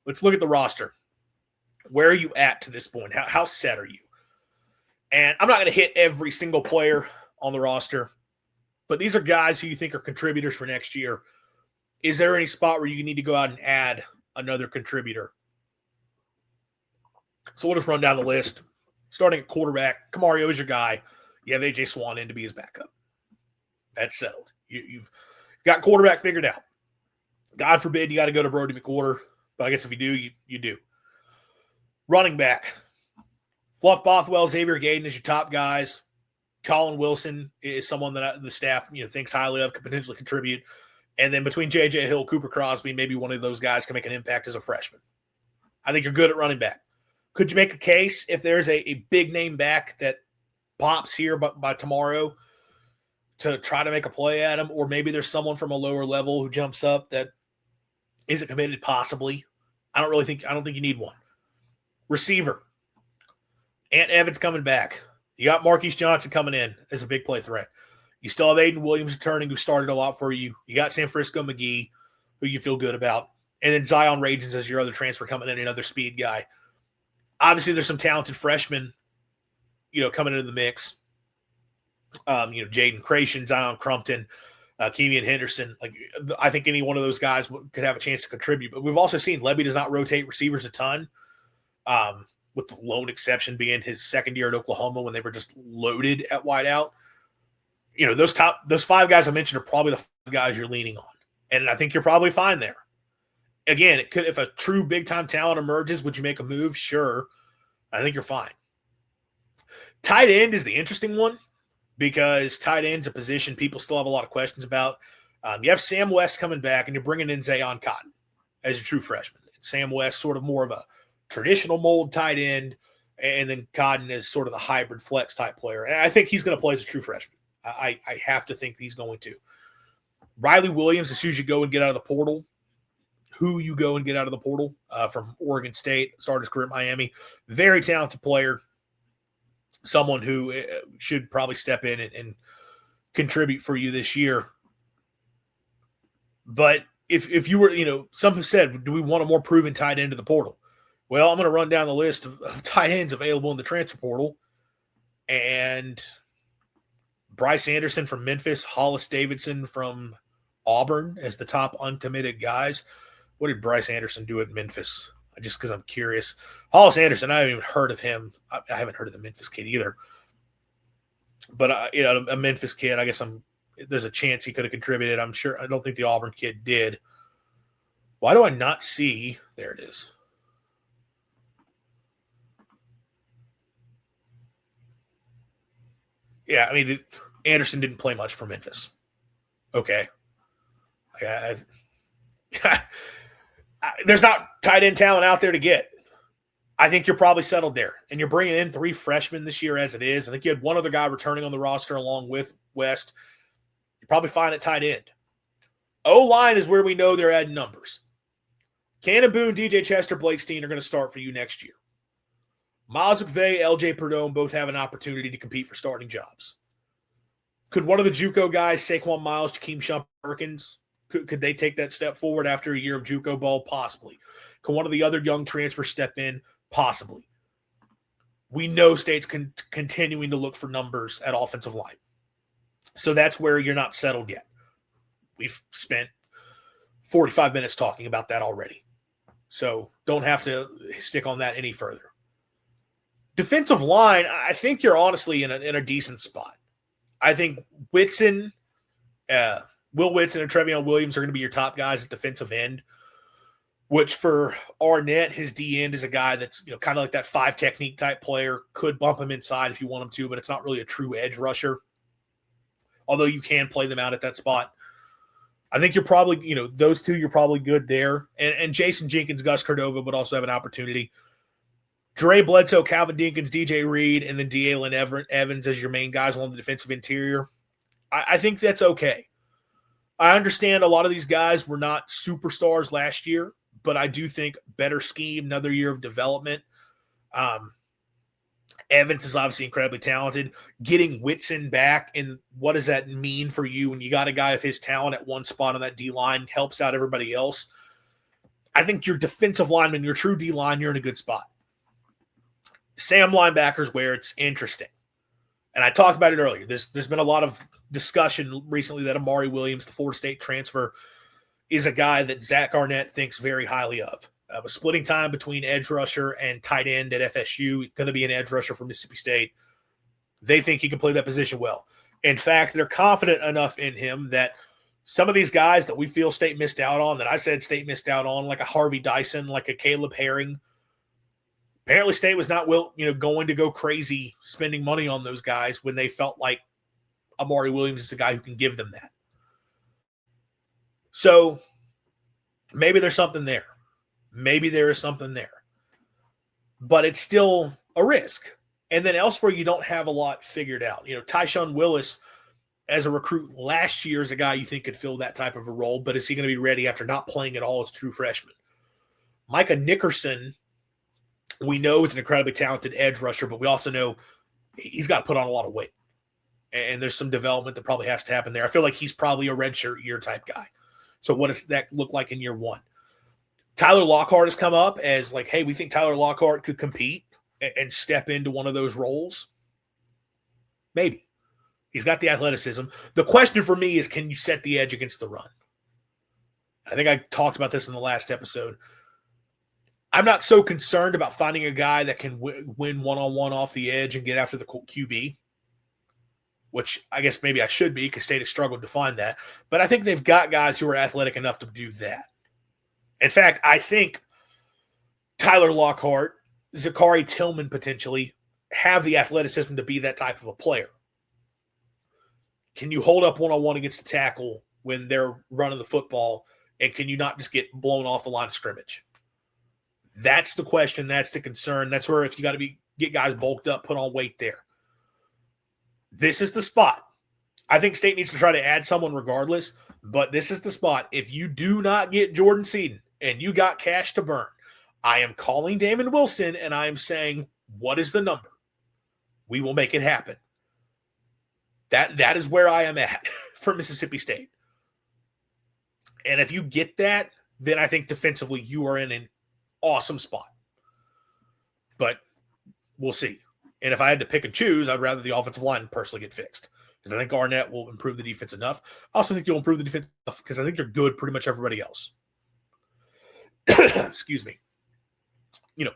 let's look at the roster. Where are you at to this point? How set are you? And I'm not going to hit every single player on the roster, but these are guys who you think are contributors for next year. Is there any spot where you need to go out and add another contributor? So we'll just run down the list. Starting at quarterback, Camario is your guy. You have A.J. Swan in to be his backup. That's settled. You've got quarterback figured out. God forbid you got to go to Brody McWhorter, but I guess if you do, you do. Running back, Fluff Bothwell, Xavier Gaden is your top guys. Colin Wilson is someone that the staff thinks highly of, could potentially contribute. And then between J.J. Hill, Cooper Crosby, maybe one of those guys can make an impact as a freshman. I think you're good at running back. Could you make a case if there's a big name back that pops here by tomorrow to try to make a play at him? Or maybe there's someone from a lower level who jumps up that isn't committed possibly. I don't think you need one. Receiver. Ant Evans coming back. You got Marquise Johnson coming in as a big play threat. You still have Aiden Williams returning, who started a lot for you. You got San Francisco McGee, who you feel good about. And then Zion Ragens as your other transfer coming in, another speed guy. Obviously, there's some talented freshmen, coming into the mix. Jaden Creation, Zion Crumpton, Keemian Henderson. I think any one of those guys could have a chance to contribute. But we've also seen Lebby does not rotate receivers a ton, with the lone exception being his second year at Oklahoma when they were just loaded at wideout. Those five guys I mentioned are probably the five guys you're leaning on. And I think you're probably fine there. Again, if a true big-time talent emerges, would you make a move? Sure. I think you're fine. Tight end is the interesting one because tight end's a position people still have a lot of questions about. You have Sam West coming back, and you're bringing in Zayon Cotton as your true freshman. Sam West sort of more of a traditional mold tight end, and then Cotton is sort of the hybrid flex type player. And I think he's going to play as a true freshman. I have to think he's going to. Riley Williams, as soon as you go and get out of the portal, from Oregon State, started his career at Miami. Very talented player. Someone who should probably step in and contribute for you this year. But if you were, some have said, do we want a more proven tight end to the portal? Well, I'm going to run down the list of tight ends available in the transfer portal. And Bryce Anderson from Memphis, Hollis Davidson from Auburn as the top uncommitted guys. What did Bryce Anderson do at Memphis? Just because I'm curious. Hollis Anderson, I haven't even heard of him. I haven't heard of the Memphis kid either. But, a Memphis kid, I guess there's a chance he could have contributed. I'm sure. I don't think the Auburn kid did. Why do I not see? There it is. Yeah, Anderson didn't play much for Memphis. Okay. There's not tight end talent out there to get. I think you're probably settled there. And you're bringing in 3 freshmen this year as it is. I think you had one other guy returning on the roster along with West. You're probably fine at tight end. O-line is where we know they're adding numbers. Cannon Boone, DJ Chester, Blake Steen are going to start for you next year. Miles McVay, LJ Perdome both have an opportunity to compete for starting jobs. Could one of the JUCO guys, Saquon Miles, Jakeem Shump-Perkins, could they take that step forward after a year of JUCO ball? Possibly. Could one of the other young transfers step in? Possibly. We know State's continuing to look for numbers at offensive line. So that's where you're not settled yet. We've spent 45 minutes talking about that already. So don't have to stick on that any further. Defensive line, I think you're honestly in a decent spot. I think Whitson, Will Whitson and Trevion Williams are going to be your top guys at defensive end, which for Arnett, his D end is a guy that's kind of like that 5 technique type player. Could bump him inside if you want him to, but it's not really a true edge rusher. Although you can play them out at that spot. I think you're probably, those two, you're probably good there. And Jason Jenkins, Gus Cordova would also have an opportunity. Dre Bledsoe, Calvin Dinkins, DJ Reed, and then D'Alen Evans as your main guys along the defensive interior. I think that's okay. I understand a lot of these guys were not superstars last year, but I do think better scheme, another year of development. Evans is obviously incredibly talented. Getting Whitson back, and what does that mean for you when you got a guy of his talent at one spot on that D-line helps out everybody else? I think your defensive lineman, your true D-line, you're in a good spot. Sam linebacker's where it's interesting. And I talked about it earlier. There's been a lot of discussion recently that Amari Williams, the Florida State transfer, is a guy that Zach Arnett thinks very highly of. Was splitting time between edge rusher and tight end at FSU. Going to be an edge rusher for Mississippi State. They think he can play that position well. In fact, they're confident enough in him that some of these guys that we feel State missed out on, that I said State missed out on, like a Harvey Dyson, like a Caleb Herring, apparently State was not going to go crazy spending money on those guys when they felt like Amari Williams is the guy who can give them that. So maybe there's something there. Maybe there is something there. But it's still a risk. And then elsewhere, you don't have a lot figured out. Tyshawn Willis, as a recruit last year, is a guy you think could fill that type of a role, but is he going to be ready after not playing at all as a true freshman? Micah Nickerson, we know is an incredibly talented edge rusher, but we also know he's got to put on a lot of weight. And there's some development that probably has to happen there. I feel like he's probably a redshirt year type guy. So what does that look like in year one? Tyler Lockhart has come up as like, hey, we think Tyler Lockhart could compete and step into one of those roles. Maybe. He's got the athleticism. The question for me is, can you set the edge against the run? I think I talked about this in the last episode. I'm not so concerned about finding a guy that can win one-on-one off the edge and get after the QB, which I guess maybe I should be because State has struggled to find that. But I think they've got guys who are athletic enough to do that. In fact, I think Tyler Lockhart, Zachary Tillman potentially have the athleticism to be that type of a player. Can you hold up one-on-one against the tackle when they're running the football, and can you not just get blown off the line of scrimmage? That's the question. That's the concern. That's where if you got to get guys bulked up, put on weight there. This is the spot. I think State needs to try to add someone regardless, but this is the spot. If you do not get Jordan Seaton and you got cash to burn, I am calling Damon Wilson and I am saying, what is the number? We will make it happen. That is where I am at for Mississippi State. And if you get that, then I think defensively you are in an awesome spot. But we'll see. And if I had to pick and choose, I'd rather the offensive line personally get fixed. Because I think Arnett will improve the defense enough. I also think you'll improve the defense enough because I think you're good pretty much everybody else. Excuse me.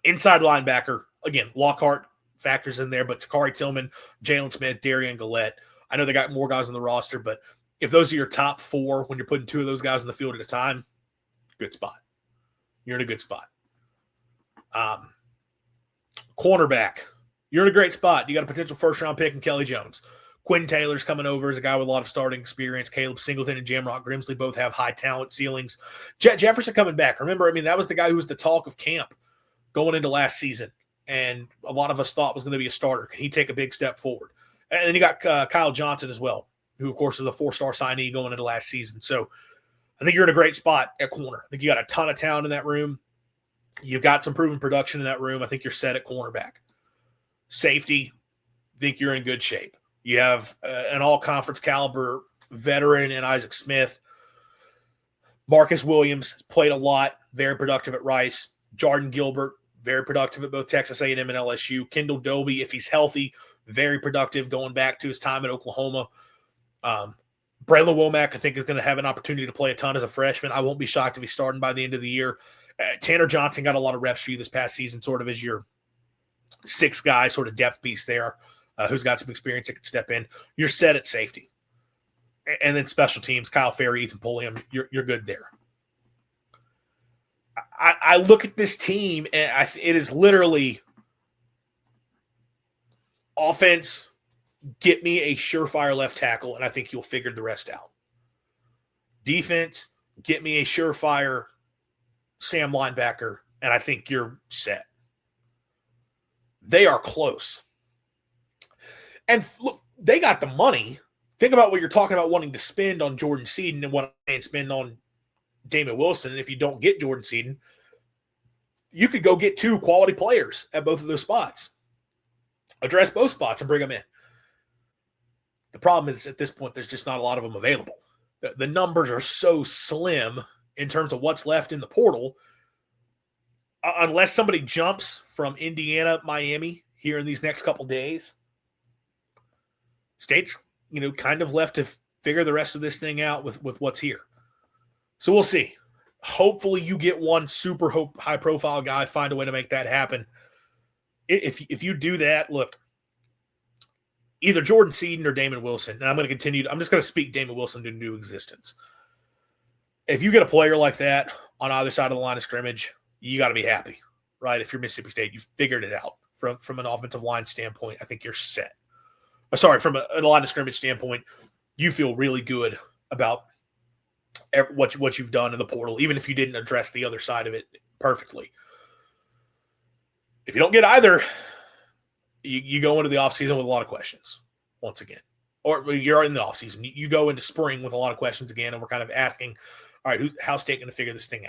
Inside linebacker, again, Lockhart factors in there, but Takari Tillman, Jalen Smith, Darian Gillette. I know they got more guys on the roster, but if those are your top four when you're putting two of those guys in the field at a time, good spot. You're in a good spot. Cornerback, you're in a great spot. You got a potential first-round pick in Kelly Jones. Quinn Taylor's coming over as a guy with a lot of starting experience. Caleb Singleton and Jamrock Grimsley both have high talent ceilings. Jet Jefferson coming back. Remember, that was the guy who was the talk of camp going into last season, and a lot of us thought was going to be a starter. Can he take a big step forward? And then you got Kyle Johnson as well, who, of course, is a four-star signee going into last season. So I think you're in a great spot at corner. I think you got a ton of talent in that room. You've got some proven production in that room. I think you're set at cornerback. Safety, I think you're in good shape. You have an all-conference caliber veteran in Isaac Smith. Marcus Williams played a lot, very productive at Rice. Jordan Gilbert, very productive at both Texas A&M and LSU. Kendall Doby, if he's healthy, very productive going back to his time at Oklahoma. Braylon Womack, I think, is going to have an opportunity to play a ton as a freshman. I won't be shocked if he's starting by the end of the year. Tanner Johnson got a lot of reps for you this past season, sort of as your sixth guy, sort of depth piece there, who's got some experience that can step in. You're set at safety. And then special teams, Kyle Ferry, Ethan Pulliam, you're good there. I look at this team, and it is literally offense, get me a surefire left tackle, and I think you'll figure the rest out. Defense, get me a surefire Sam linebacker, and I think you're set. They are close. And look, they got the money. Think about what you're talking about wanting to spend on Jordan Seaton and what I spend on Damon Wilson. And if you don't get Jordan Seaton, you could go get two quality players at both of those spots. Address both spots and bring them in. The problem is at this point, there's just not a lot of them available. The numbers are so slim in terms of what's left in the portal unless somebody jumps from Indiana, Miami here in these next couple days, State's, kind of left to figure the rest of this thing out with what's here. So we'll see. Hopefully you get one super high-profile guy, find a way to make that happen. If you do that, look, either Jordan Seaton or Damon Wilson, and I'm just going to speak Damon Wilson to new existence. If you get a player like that on either side of the line of scrimmage, you got to be happy, right? If you're Mississippi State, you've figured it out from an offensive line standpoint. I think you're set. Sorry, from a line of scrimmage standpoint, you feel really good about what you've done in the portal, even if you didn't address the other side of it perfectly. If you don't get either, you go into the offseason with a lot of questions once again. Or you're in the offseason. You go into spring with a lot of questions again, and we're kind of asking, all right, how's State going to figure this thing out?